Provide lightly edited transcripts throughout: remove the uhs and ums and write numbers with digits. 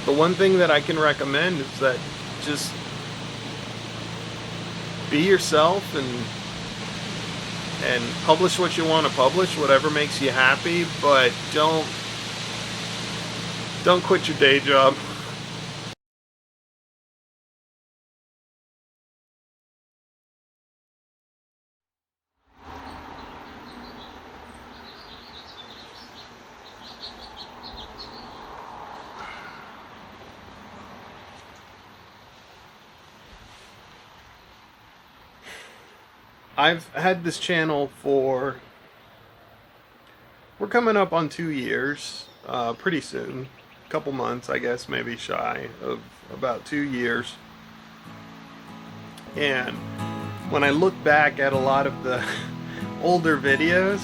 The one thing that I can recommend is that just be yourself and publish what you want to publish, whatever makes you happy, but don't quit your day job. I've had this channel we're coming up on 2 years, pretty soon. A couple months, I guess, maybe shy of about 2 years. And when I look back at a lot of the older videos,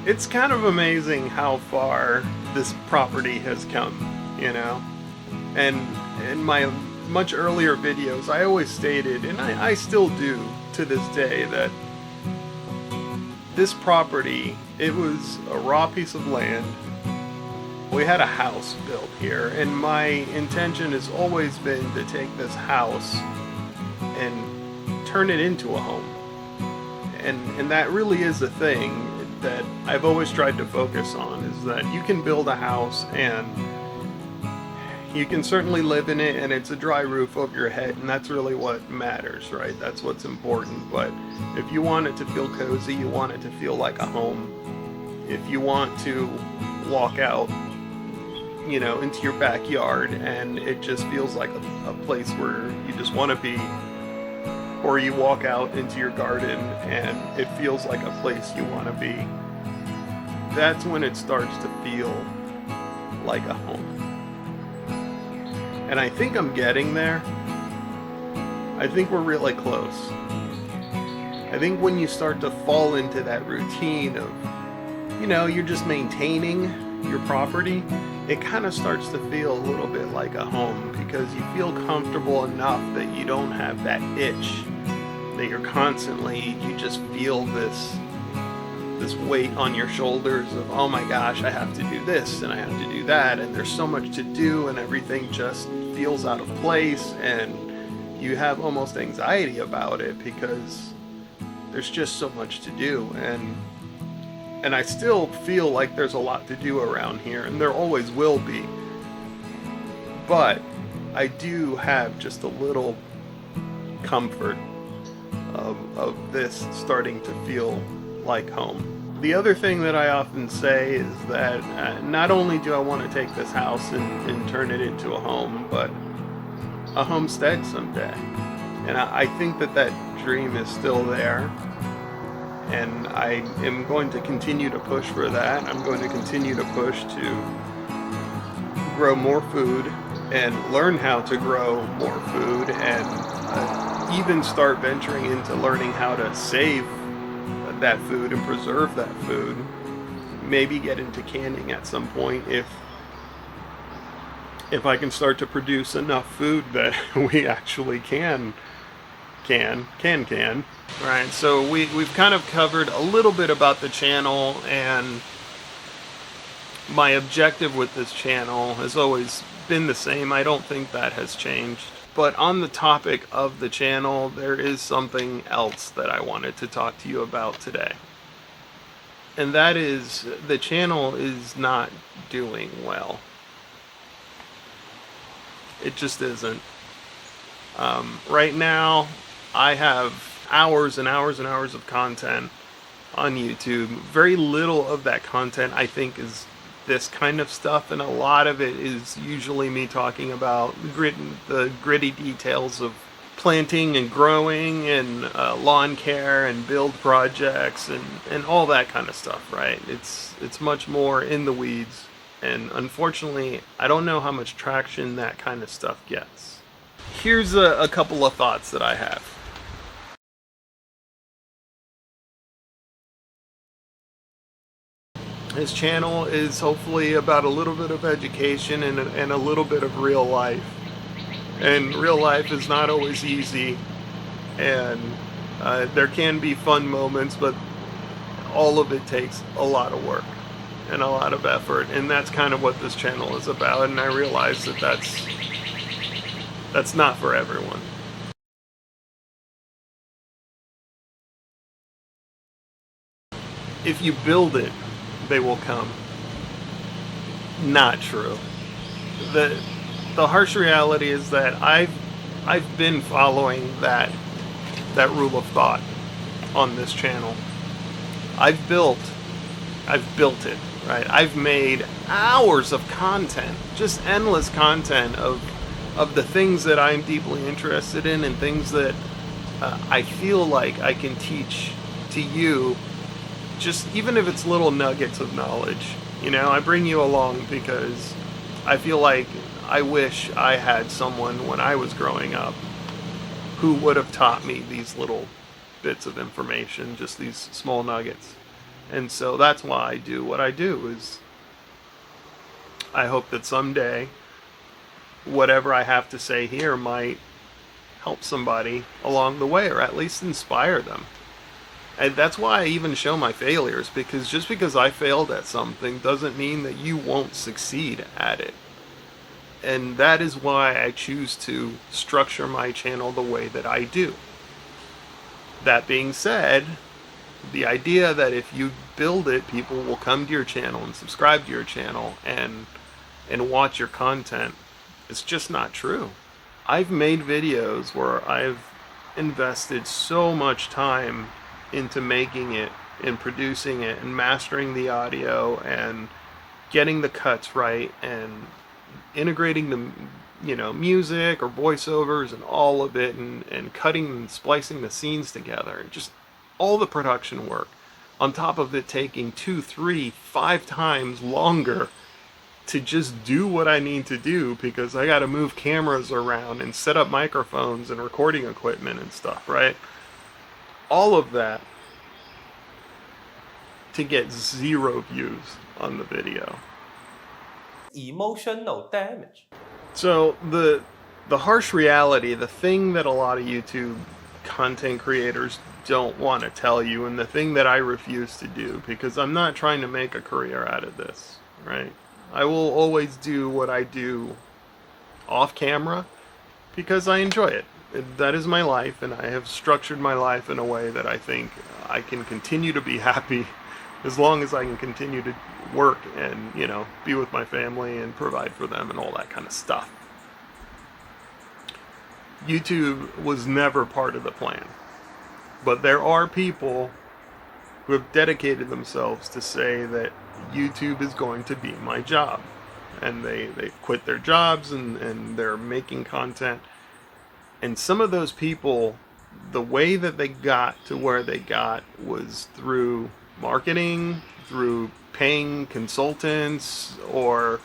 it's kind of amazing how far this property has come, you know? And in my much earlier videos, I always stated, and I still do to this day, that this property, it was a raw piece of land. We had a house built here, and my intention has always been to take this house and turn it into a home. And that really is a thing that I've always tried to focus on, is that you can build a house and you can certainly live in it, and it's a dry roof over your head, and that's really what matters, right? That's what's important. But if you want it to feel cozy, you want it to feel like a home, if you want to walk out, you know, into your backyard and it just feels like a place where you just want to be, or you walk out into your garden and it feels like a place you want to be, that's when it starts to feel like a home. And I think I'm getting there. I think we're really close. I think when you start to fall into that routine of, you know, you're just maintaining your property, it kind of starts to feel a little bit like a home, because you feel comfortable enough that you don't have that itch, that you're constantly, you just feel this weight on your shoulders of, oh my gosh, I have to do this and I have to do that, and there's so much to do, and everything just feels out of place, and you have almost anxiety about it because there's just so much to do. And I still feel like there's a lot to do around here, and there always will be, but I do have just a little comfort of this starting to feel like home. The other thing that I often say is that not only do I want to take this house and turn it into a home, but a homestead someday. And I think that dream is still there. And I am going to continue to push for that. I'm going to continue to push to grow more food and learn how to grow more food, and even start venturing into learning how to save that food and preserve that food. Maybe get into canning at some point if I can start to produce enough food that we actually can. Right, so we've kind of covered a little bit about the channel, and my objective with this channel has always been the same. I don't think that has changed. But on the topic of the channel, there is something else that I wanted to talk to you about today. And that is, the channel is not doing well. It just isn't. Right now, I have hours and hours and hours of content on YouTube. Very little of that content, I think, is this kind of stuff, and a lot of it is usually me talking about the gritty details of planting and growing and lawn care and build projects and all that kind of stuff, right? It's much more in the weeds, and unfortunately, I don't know how much traction that kind of stuff gets. Here's a couple of thoughts that I have. His channel is hopefully about a little bit of education and a little bit of real life. And real life is not always easy, and there can be fun moments, but all of it takes a lot of work. and a lot of effort, and that's kind of what this channel is about, and I realize that that's not for everyone. If you build it, they will come. Not true. The harsh reality is that I've been following that rule of thought on this channel. I've built it, right? I've made hours of content, just endless content of the things that I'm deeply interested in, and things that I feel like I can teach to you, just even if it's little nuggets of knowledge. You know, I bring you along because I feel like I wish I had someone when I was growing up who would have taught me these little bits of information, just these small nuggets. And so that's why I do what I do. Is I hope that someday whatever I have to say here might help somebody along the way, or at least inspire them. And that's why I even show my failures, because just because I failed at something doesn't mean that you won't succeed at it. And that is why I choose to structure my channel the way that I do. That being said, the idea that if you build it, people will come to your channel and subscribe to your channel and watch your content, it's just not true. I've made videos where I've invested so much time into making it and producing it and mastering the audio and getting the cuts right and integrating the music or voiceovers and all of it, and cutting and splicing the scenes together, and just all the production work, on top of it taking 2, 3, 5 times longer to just do what I need to do, because I got to move cameras around and set up microphones and recording equipment and stuff, right? All of that to get 0 views on the video. Emotional damage. So the harsh reality, the thing that a lot of YouTube content creators don't want to tell you, and the thing that I refuse to do, because I'm not trying to make a career out of this, right? I will always do what I do off camera because I enjoy it. That is my life, and I have structured my life in a way that I think I can continue to be happy as long as I can continue to work and, be with my family and provide for them and all that kind of stuff. YouTube was never part of the plan. But there are people who have dedicated themselves to say that YouTube is going to be my job. And they've quit their jobs and they're making content. And some of those people, the way that they got to where they got was through marketing, through paying consultants, or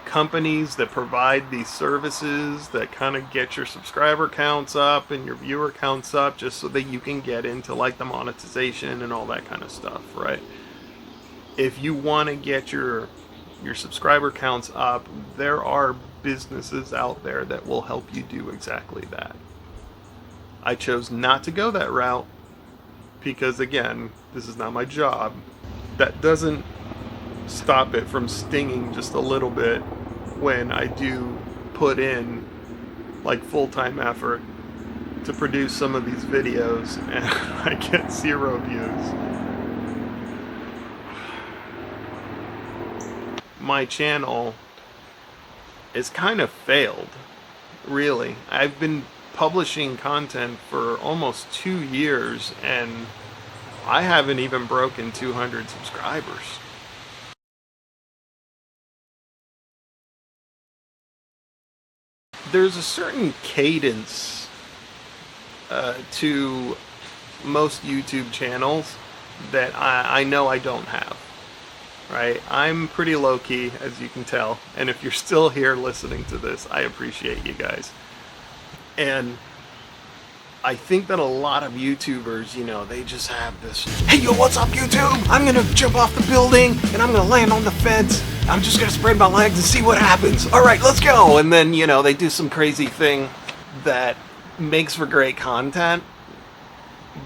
companies that provide these services that kind of get your subscriber counts up and your viewer counts up, just so that you can get into like the monetization and all that kind of stuff, right? If you want to get your subscriber counts up, there are businesses out there that will help you do exactly that. I chose not to go that route because, again, this is not my job. That doesn't stop it from stinging just a little bit when I do put in like full-time effort to produce some of these videos and I get 0 views. My channel is kind of failed, really. I've been publishing content for almost 2 years and I haven't even broken 200 subscribers. There's a certain cadence to most YouTube channels that I know I don't have, right? I'm pretty low-key, as you can tell, and if you're still here listening to this, I appreciate you guys. And I think that a lot of YouTubers, they just have this, hey yo, what's up YouTube? I'm gonna jump off the building and I'm gonna land on the fence. I'm just gonna spread my legs and see what happens. Alright, let's go. And then, they do some crazy thing that makes for great content,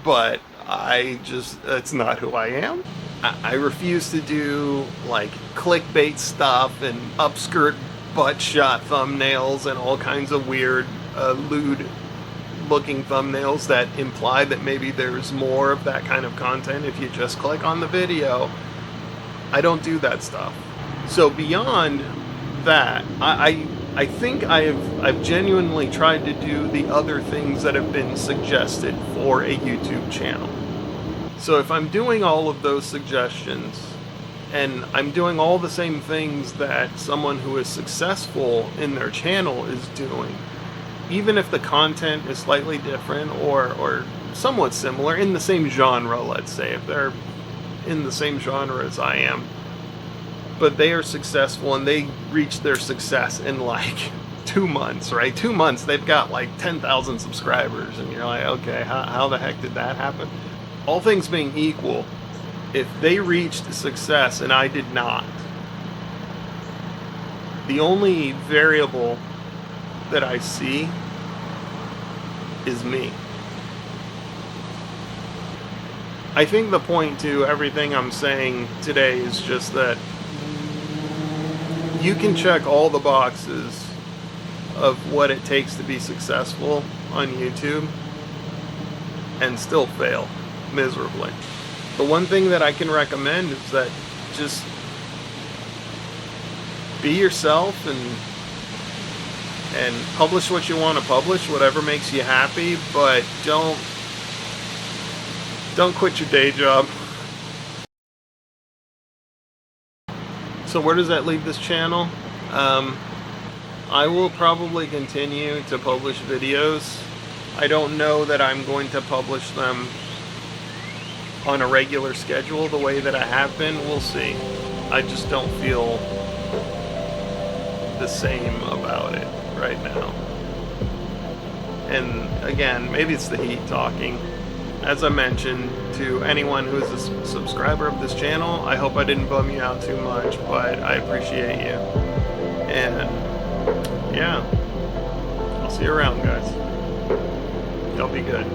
but it's not who I am. I refuse to do like clickbait stuff and upskirt butt shot thumbnails and all kinds of weird, lewd looking thumbnails that imply that maybe there's more of that kind of content if you just click on the video. I don't do that stuff. So beyond that, I think I've genuinely tried to do the other things that have been suggested for a YouTube channel. So if I'm doing all of those suggestions and I'm doing all the same things that someone who is successful in their channel is doing, even if the content is slightly different or somewhat similar in the same genre, let's say, if they're in the same genre as I am, but they are successful and they reach their success in like 2 months, right? 2 months, they've got like 10,000 subscribers, and you're like, okay, how the heck did that happen? All things being equal, if they reached success and I did not, the only variable that I see is me. I think the point to everything I'm saying today is just that you can check all the boxes of what it takes to be successful on YouTube and still fail miserably. The one thing that I can recommend is that just be yourself and publish what you want to publish, whatever makes you happy, but don't quit your day job. So where does that leave this channel? I will probably continue to publish videos. I don't know that I'm going to publish them on a regular schedule the way that I have been. We'll see. I just don't feel the same about it right now. And again, maybe it's the heat talking. As I mentioned, to anyone who is a subscriber of this channel, I hope I didn't bum you out too much, but I appreciate you. And yeah, I'll see you around, guys. Y'all be good.